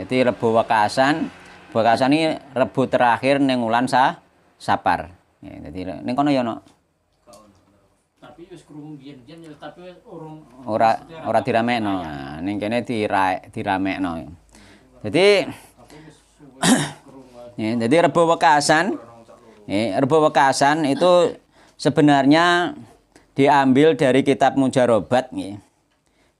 Jadi Rebo Wekasan ini Rebo terakhir ning wulan Sapar. Ya, jadi ning kono ya ono. Tapi wis krungu biyen-biyen tapi urung ora diramekno. Nah, ning kene diramekno. Jadi ya, jadi Rebo Wekasan Rebo Wekasan itu sebenarnya diambil dari kitab Mujarobat nggih.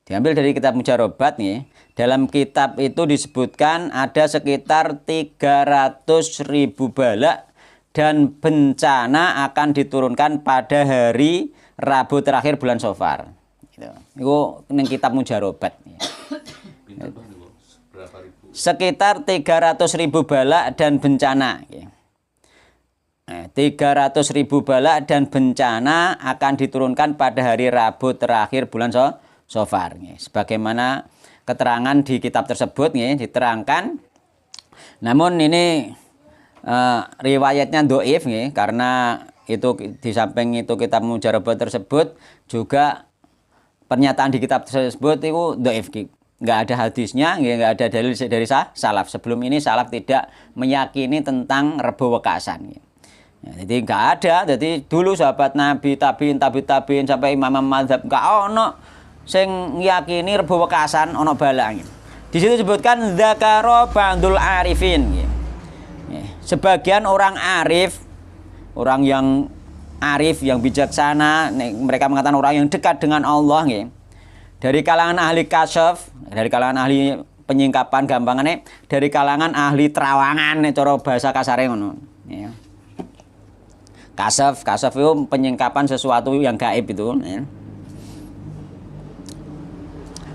Diambil dari kitab Mujarobat nggih. Dalam kitab itu disebutkan ada sekitar 300.000 balak dan bencana akan diturunkan pada hari Rabu terakhir bulan Safar. Gitu. Itu ning kitab Mujarobat. Sekitar 300.000 balak dan bencana. 300.000 balak dan bencana akan diturunkan pada hari Rabu terakhir bulan Safar. Sebagaimana keterangan di kitab tersebut diterangkan. Namun ini riwayatnya dhaif karena itu di samping itu kitab Mujarobat tersebut juga pernyataan di kitab tersebut itu dhaif. Nggak ada hadisnya, nggak ada dalil dari salaf. Sebelum ini salaf tidak meyakini tentang Rebo Wekasan. Ya, jadi nggak ada. Jadi dulu sahabat Nabi, tabiin sampai imam mazhab nggak ono sing ngiyakini Rebo Wekasan ono balak. Di situ disebutkan dzakara ba'dul arifin. Sebagian orang arif, orang yang arif, yang bijaksana, mereka mengatakan orang yang dekat dengan Allah, dari kalangan ahli kasyaf, dari kalangan ahli penyingkapan gampangannya, dari kalangan ahli terawangan, cara bahasa kasare ngono. Kasyaf itu penyingkapan sesuatu yang gaib itu.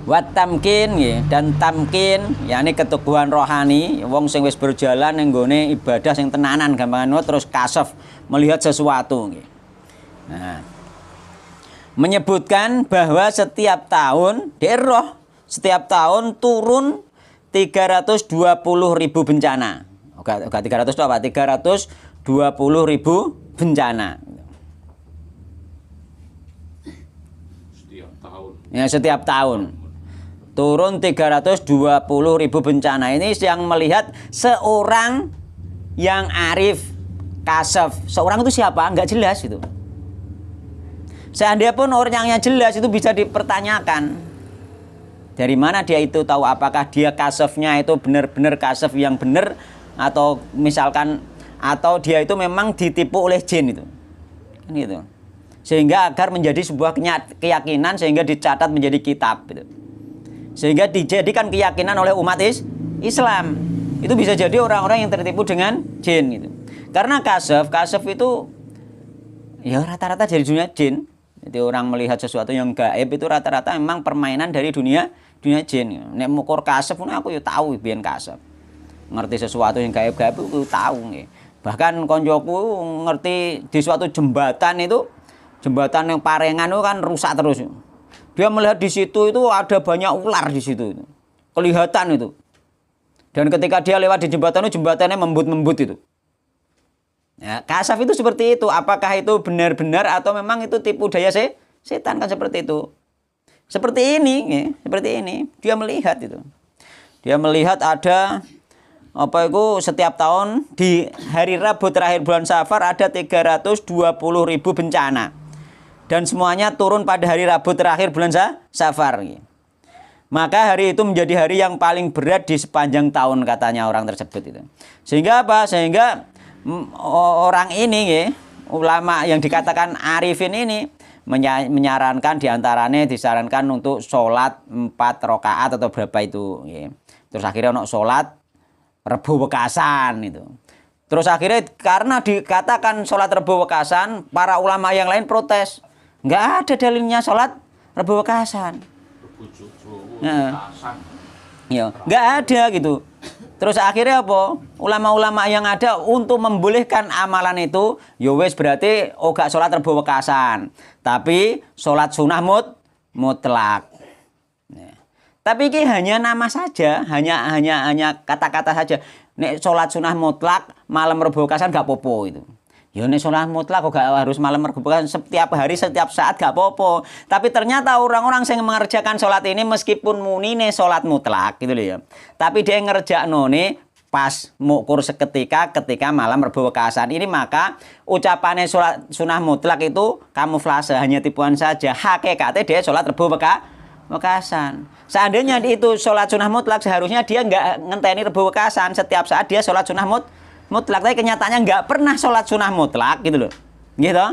Wat tamkin dan tamkin yakni keteguhan rohani, wong sing wis berjalan ning nggone ibadah sing tenanan gampangan terus kasaf melihat sesuatu. Nah, menyebutkan bahwa setiap tahun setiap tahun turun 320.000 bencana. Oke 300 itu apa? 320.000 bencana. Setiap tahun. Ya, setiap tahun. Turun 320.000 bencana. Ini yang melihat seorang yang arif, kasaf. Seorang itu siapa? Enggak jelas itu. Seandainya pun orangnya jelas itu bisa dipertanyakan. Dari mana dia itu tahu apakah dia kasafnya itu benar-benar kasaf yang benar atau misalkan atau dia itu memang ditipu oleh jin itu. Kan gitu. Sehingga agar menjadi sebuah keyakinan sehingga dicatat menjadi kitab gitu. Sehingga dijadikan keyakinan oleh umat Islam. Itu bisa jadi orang-orang yang tertipu dengan jin gitu. Karena kasaf itu ya rata-rata dari dunia jin. Jadi orang melihat sesuatu yang gaib itu rata-rata memang permainan dari dunia jin. Nek mukur kasaf aku ya tahu biyen kasaf. Ngerti sesuatu yang gaib-gaib itu tahu nggih. Bahkan konjoku ngerti di suatu jembatan itu, jembatan yang parengan itu kan rusak terus. Dia melihat di situ itu ada banyak ular di situ. Kelihatan itu. Dan ketika dia lewat di jembatan itu, jembatannya membut-membut itu. Ya, kasaf itu seperti itu. Apakah itu benar-benar atau memang itu tipu daya setan kan seperti itu. Seperti ini, ya, seperti ini. Dia melihat itu. Dia melihat ada setiap tahun di hari Rabu terakhir bulan Safar ada 320.000 bencana. Dan semuanya turun pada hari Rabu terakhir bulan Safar. Maka hari itu menjadi hari yang paling berat di sepanjang tahun katanya orang tersebut itu. Sehingga apa? Sehingga orang ini ulama yang dikatakan arifin ini menyarankan diantaranya disarankan untuk sholat 4 rakaat atau berapa itu. Terus akhirnya untuk sholat Rebo Wekasan itu. Terus akhirnya karena dikatakan sholat Rebo Wekasan, para ulama yang lain protes. Nggak ada dalilnya sholat Rebo Wekasan. Ya, nggak ada gitu. Terus akhirnya apa? Ulama-ulama yang ada untuk membolehkan amalan itu, ya wis berarti gak sholat Rebo Wekasan, tapi sholat sunnah mutlak. Tapi ini hanya nama saja, hanya kata-kata saja. Nek sholat sunnah mutlak malam Rebo Wekasan gak popo itu. Ya nek sholat mutlak kok gak harus malam rebo bekasan, setiap hari setiap saat gak apa-apa. Tapi ternyata orang-orang yang mengerjakan sholat ini meskipun munine sholat mutlak gitu loh ya. Tapi dia ngerjakno nih pas mukur seketika ketika malam rebo bekasan ini, maka ucapannya sholat sunah mutlak itu kamuflase, hanya tipuan saja. Hakikatnya dia sholat rebo bekasan. Seandainya itu sholat sunah mutlak, seharusnya dia nggak ngenteni rebo bekasan, setiap saat dia sholat sunah mutlak. Tapi kenyataannya nggak pernah sholat sunah mutlak gitu loh, gitu.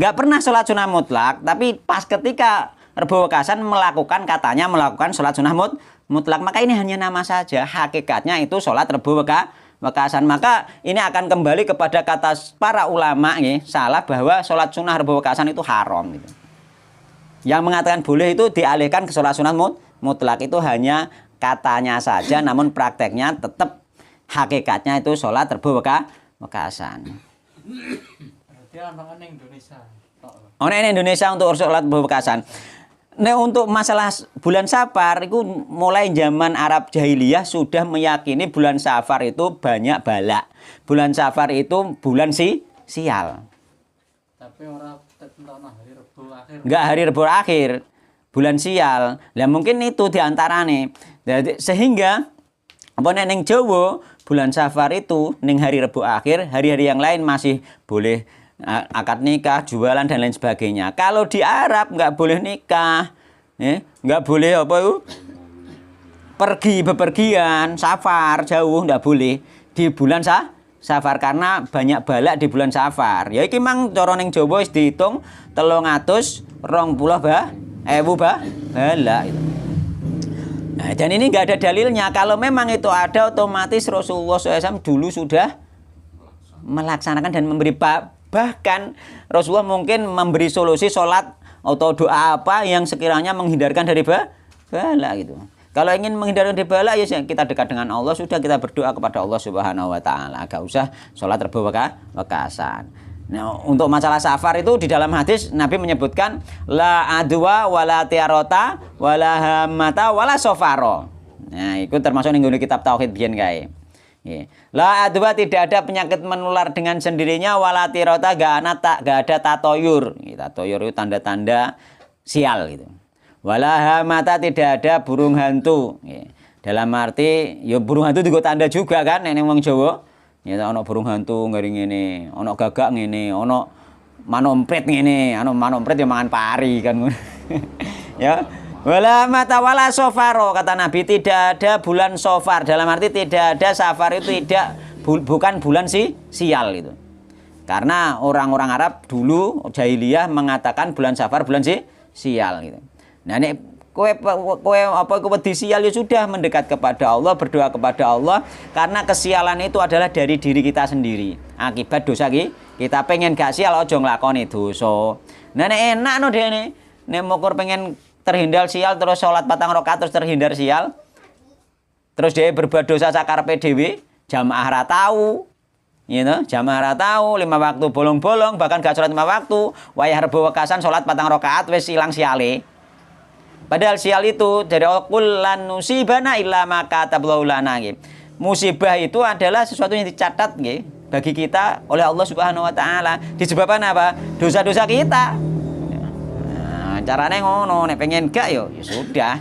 Nggak pernah sholat sunah mutlak, tapi pas ketika rebo bekasan katanya melakukan sholat sunah mutlak. Maka ini hanya nama saja, hakikatnya itu sholat rebo bekasan. Maka ini akan kembali kepada kata para ulama nih, salah bahwa sholat sunah rebo bekasan itu haram gitu. Yang mengatakan boleh itu dialihkan ke sholat sunat mutlak, itu hanya katanya saja, namun prakteknya tetap hakikatnya itu sholat rebo bekasan. Berarti anak Indonesia. Orang Indonesia untuk sholat rebo bekasan. Nah, untuk masalah bulan Safar itu mulai zaman Arab jahiliyah sudah meyakini bulan Safar itu banyak bala. Bulan Safar itu bulan sial. Tapi orang tentang hari Rebo akhir. Enggak hari Rebo akhir, bulan sial. Lah mungkin itu diantarane. Sehingga apa ning Jawa bulan Safar itu ning hari Rebo akhir, hari-hari yang lain masih boleh akad nikah, jualan dan lain sebagainya. Kalau di Arab nggak boleh nikah, nggak boleh apa itu pergi bepergian, safar jauh nggak boleh di bulan Safar karena banyak balak di bulan Safar. Ya iki mang cara ning Jawa wis diitung 320 bala itu. Nah, dan ini nggak ada dalilnya. Kalau memang itu ada, otomatis Rasulullah SAW dulu sudah melaksanakan dan memberi, bahkan Rasulullah mungkin memberi solusi sholat atau doa apa yang sekiranya menghindarkan dari bala gitu. Kalau ingin menghindarkan dari bala, ya kita dekat dengan Allah, sudah kita berdoa kepada Allah Subhanahu wa taala. Gak usah sholat rebo bekasan. Nah, untuk masalah safar itu di dalam hadis Nabi menyebutkan la adwa wala tiarota wala hamata wala sofaro. Nah, itu termasuk ning kitab tauhid biyen kae. La adwa, tidak ada penyakit menular dengan sendirinya, wala tirota, gak ada tatoyur. Tatoyur itu tanda-tanda sial gitu. Wala hamata, tidak ada burung hantu. Dalam arti ya burung hantu juga tanda juga kan nek wong Jawa. Ya ana burung hantu ngering ngene, ana gagak ngene, ana manompret ngene, ana manompret ya mangan pari kan. Ya. Wala mata wala sofaro, kata Nabi, tidak ada bulan sofar. Dalam arti tidak ada safar itu bukan bulan sial itu. Karena orang-orang Arab dulu jahiliyah mengatakan bulan safar bulan sial gitu. Nah nek kowe wedi sial ya sudah, mendekat kepada Allah, berdoa kepada Allah, karena kesialan itu adalah dari diri kita sendiri. Akibat dosa kita pengen gak sial aja nglakoni dosa. Nah nek enak no dene, nek mokur pengen terhindar sial terus sholat 4 rakaat terus terhindar sial. Terus dia berbuat dosa sakarepe dhewe, jamaah ra tau. You know, jamaah ra tau, 5 waktu bolong-bolong, bahkan gak sholat 5 waktu, wayah rebo wekasan sholat 4 rakaat wis ilang siale. Padahal sial itu dari kullan nusibana illa ma kataballahu lana. Musibah itu adalah sesuatu yang dicatat bagi kita oleh Allah Subhanahu wa taala. Disebabkan apa? Dosa-dosa kita. Nah, carane ngono, nek pengen gak ya sudah.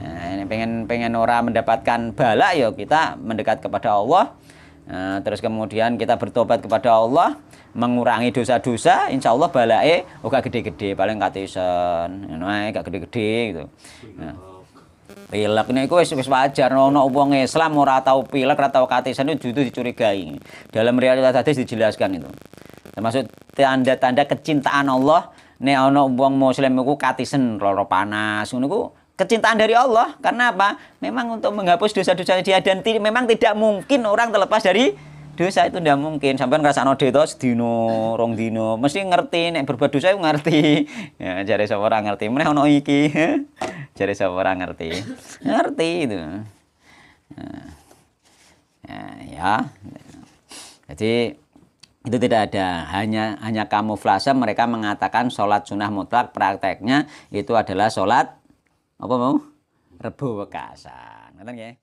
Nah, nek pengen ora mendapatkan bala ya kita mendekat kepada Allah. Nah, terus kemudian kita bertobat kepada Allah, mengurangi dosa-dosa, insya Allah balae gak gede-gede, paling katisen, gak gede-gede gitu. Nah, pilek niku wis wajar, ana wong Islam ora tau pilek, ora tau katisen itu dicurigai. Dalam realitas hadis dijelaskan itu. Termasuk tanda-tanda kecintaan Allah, nek ana wong muslim iku katisen lara panas ngono iku kecintaan dari Allah. Karena apa? Memang untuk menghapus dosa-dosa dia, dan memang tidak mungkin orang terlepas dari dosa, itu tidak mungkin. Sampai ngrasakno dosa sedino, rong dino, mesti ngerti nek berbuat dosa itu ngerti. Ya jare sapa ora ngerti. Meneh ono iki. Jare sapa ora ngerti. Ngerti itu. Ya. Jadi itu tidak ada, hanya kamuflase. Mereka mengatakan sholat sunnah mutlak, prakteknya itu adalah sholat apa mau? Rebo wekasan. Ngoten nggih.